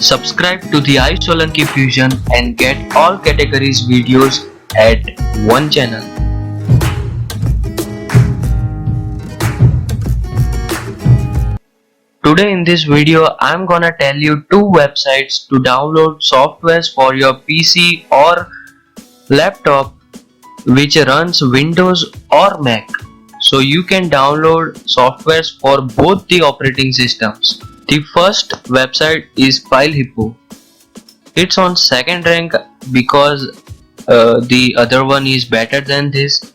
Subscribe to the iSolanki Fusion and get all categories videos at one channel. Today in this video I'm gonna tell you two websites to download softwares for your PC or laptop which runs Windows or Mac. So you can download softwares for both the operating systems. The first website is FileHippo. It's on second rank because the other one is better than this.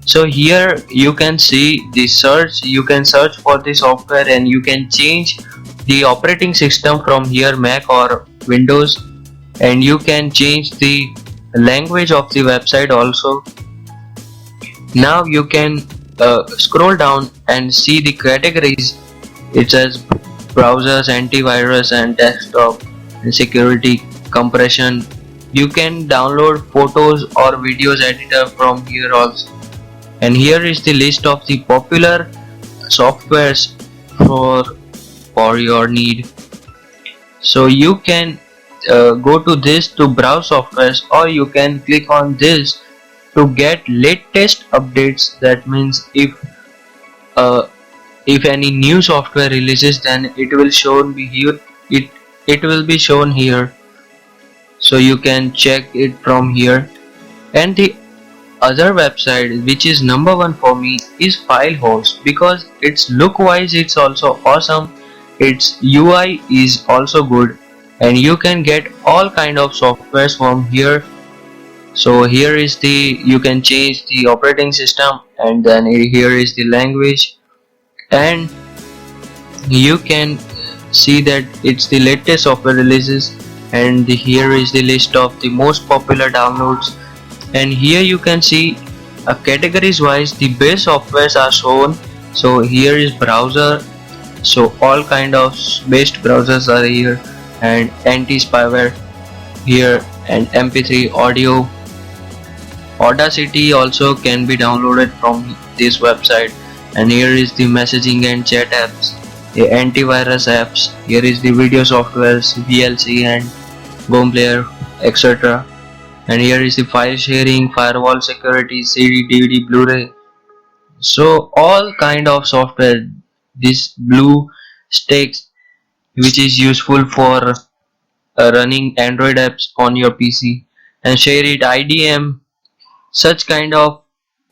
So here you can see the search. You can search for the software and you can change the operating system from here, Mac or Windows, and you can change the language of the website also. Now you can scroll down and see the categories. It says browsers, antivirus and desktop and security, compression. You can download photos or videos editor from here also. And here is the list of the popular softwares for your need. So you can go to this to browse softwares, or you can click on this to get latest updates. That means if any new software releases, then it will shown be here. It will be shown here, so you can check it from here. And the other website which is number one for me is FileHost, because its look wise it's also awesome, its UI is also good, and you can get all kind of softwares from here. So here is the, you can change the operating system, and then here is the language, and you can see that it's the latest software releases, and here is the list of the most popular downloads. And here you can see categories wise the best softwares are shown. So here is browser, so all kind of best browsers are here, and anti-spyware here, and MP3 audio. Audacity also can be downloaded from this website. And here is the messaging and chat apps, the antivirus apps. Here is the video softwares, VLC and Boomplayer, etc. And here is the file sharing, firewall security, CD, DVD, Blu-ray. So all kind of software. This BlueStacks, which is useful for running Android apps on your PC, and ShareIt, IDM, such kind of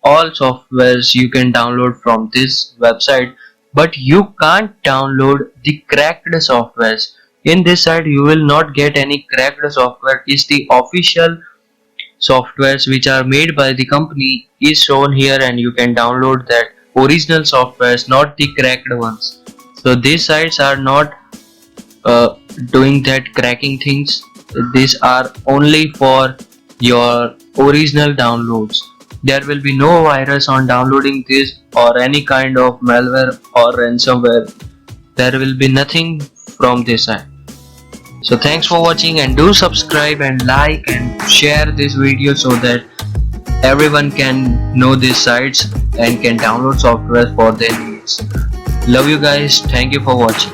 all softwares you can download from this website. But you can't download the cracked softwares. In this site you will not get any cracked software. It's the official softwares which are made by the company is shown here, and you can download that original softwares, not the cracked ones. So these sites are not doing that cracking things. These are only for your original downloads. There will be no virus on downloading this, or any kind of malware or ransomware. There will be nothing from this site. So thanks for watching, and do subscribe and like and share this video so that everyone can know these sites and can download software for their needs. Love you guys. Thank you for watching.